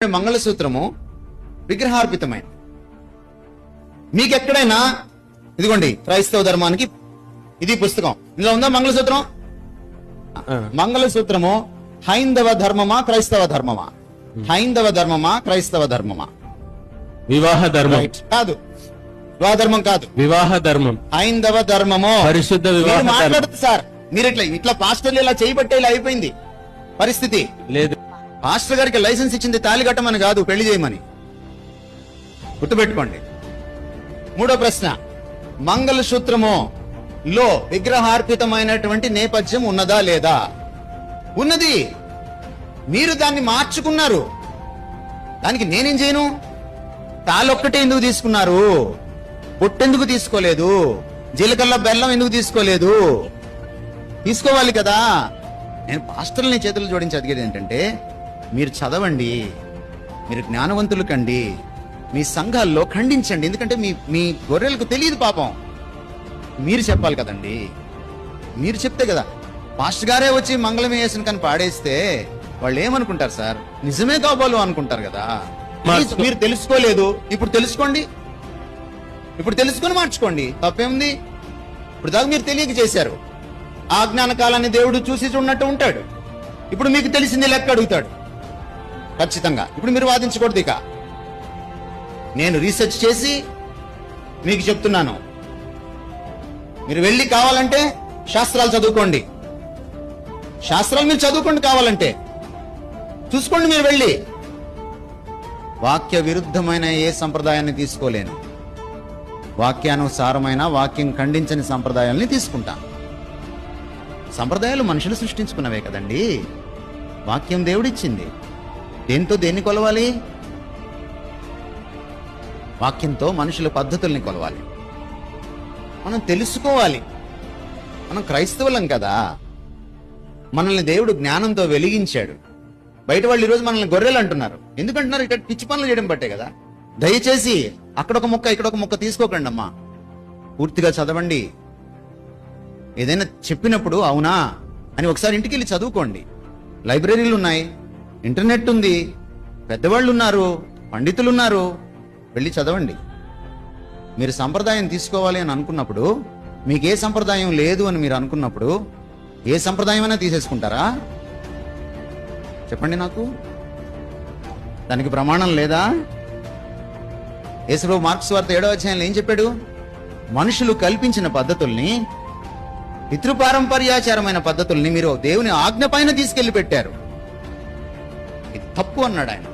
మంగళసూత్రము విగ్రహార్పితమైన. మీకెక్కడైనా ఇదిగోండి క్రైస్తవ ధర్మానికి ఇది పుస్తకం, ఇందులో ఉందా మంగళసూత్రం? మంగళసూత్రము హైందవ ధర్మమా క్రైస్తవ ధర్మమా? హైందవ ధర్మమా క్రైస్తవ ధర్మమా? వివాహ ధర్మం కాదు, వివాహ ధర్మం కాదు, వివాహ ధర్మం హైందవ ధర్మము. పరిశుద్ధ వివాహ ధర్మం. మాట్లాడుతుంది సార్, మీరు ఇట్లా పాస్టర్లు ఇలా చేయబట్టే ఇలా అయిపోయింది పరిస్థితి. లేదు, పాస్టర్ గారికి లైసెన్స్ ఇచ్చింది తాళి కట్టమని కాదు, పెళ్లి చేయమని. గుర్తుపెట్టుకోండి. మూడో ప్రశ్న, మంగళసూత్రము లో విగ్రహార్పితమైనటువంటి నేపథ్యం ఉన్నదా లేదా? ఉన్నది. మీరు దాన్ని మార్చుకున్నారు. దానికి నేనేం చేయను? తాళొక్కటే ఎందుకు తీసుకున్నారు? బొట్టెందుకు తీసుకోలేదు? జీలకర్ర బెల్లం ఎందుకు తీసుకోలేదు? తీసుకోవాలి కదా. నేను పాస్టర్లని చేతులు జోడించి అడిగేది ఏంటంటే, మీరు చదవండి, మీరు జ్ఞానవంతులు కండి, మీ సంఘాల్లో ఖండించండి. ఎందుకంటే మీ గొర్రెలకు తెలియదు పాపం. మీరు చెప్పాలి కదండి. మీరు చెప్తే కదా. పాస్టర్ గారే వచ్చి మంగళమే వేసిన కానీ పాడేస్తే వాళ్ళు ఏమనుకుంటారు సార్? నిజమే కాబోలు అనుకుంటారు కదా. మీరు తెలుసుకోలేదు, ఇప్పుడు తెలుసుకోండి. ఇప్పుడు తెలుసుకొని మార్చుకోండి, తప్పేముంది? ఇప్పుడు దాకా మీరు తెలియక చేశారు. ఆ జ్ఞాన కాలాన్ని దేవుడు చూసి చూడనట్టు ఉంటాడు. ఇప్పుడు మీకు తెలిసింది లెక్క అడుగుతాడు ఖచ్చితంగా. ఇప్పుడు మీరు వాదించకూడదు. ఇక నేను రీసెర్చ్ చేసి మీకు చెప్తున్నాను. మీరు వెళ్ళి కావాలంటే శాస్త్రాలు చదువుకోండి. శాస్త్రాలు మీరు చదువుకోండి, కావాలంటే చూసుకోండి. మీరు వెళ్ళి వాక్య విరుద్ధమైన ఏ సంప్రదాయాన్ని తీసుకోలేను. వాక్యానుసారమైన, వాక్యం ఖండించని సంప్రదాయాల్ని తీసుకుంటాను. సంప్రదాయాలు మనుషులు సృష్టించుకున్నవే కదండి. వాక్యం దేవుడిచ్చింది. దేంతో దేన్ని కొలవాలి? వాక్యంతో మనుషుల పద్ధతుల్ని కొలవాలి. మనం తెలుసుకోవాలి. మనం క్రైస్తవులం కదా. మనల్ని దేవుడు జ్ఞానంతో వెలిగించాడు. బయట వాళ్ళు ఈరోజు మనల్ని గొర్రెలు అంటున్నారు. ఎందుకంటున్నారు? ఇక్కడ పిచ్చి పనులు చేయడం బట్టే కదా. దయచేసి అక్కడొక ముక్క ఇక్కడొక ముక్క తీసుకోకండి అమ్మా. పూర్తిగా చదవండి. ఏదైనా చెప్పినప్పుడు అవునా అని ఒకసారి ఇంటికి వెళ్ళి చదువుకోండి. లైబ్రరీలు ఉన్నాయి, ఇంటర్నెట్ ఉంది, పెద్దవాళ్ళు ఉన్నారు, పండితులు ఉన్నారు. వెళ్ళి చదవండి. మీరు సంప్రదాయం తీసుకోవాలి అని అనుకున్నప్పుడు, మీకు ఏ సంప్రదాయం లేదు అని మీరు అనుకున్నప్పుడు, ఏ సంప్రదాయం అయినా తీసేసుకుంటారా? చెప్పండి నాకు. దానికి ప్రమాణం లేదా? యేసుప్రభు మార్క్స్ వార్త 7వ అధ్యాయంలో ఏం చెప్పాడు? మనుషులు కల్పించిన పద్ధతుల్ని, పితృపారంపర్యాచారమైన పద్ధతుల్ని మీరు దేవుని ఆజ్ఞ పైన తీసుకెళ్లి పెట్టారు. ఇది తప్పు అన్నాడు ఆయన.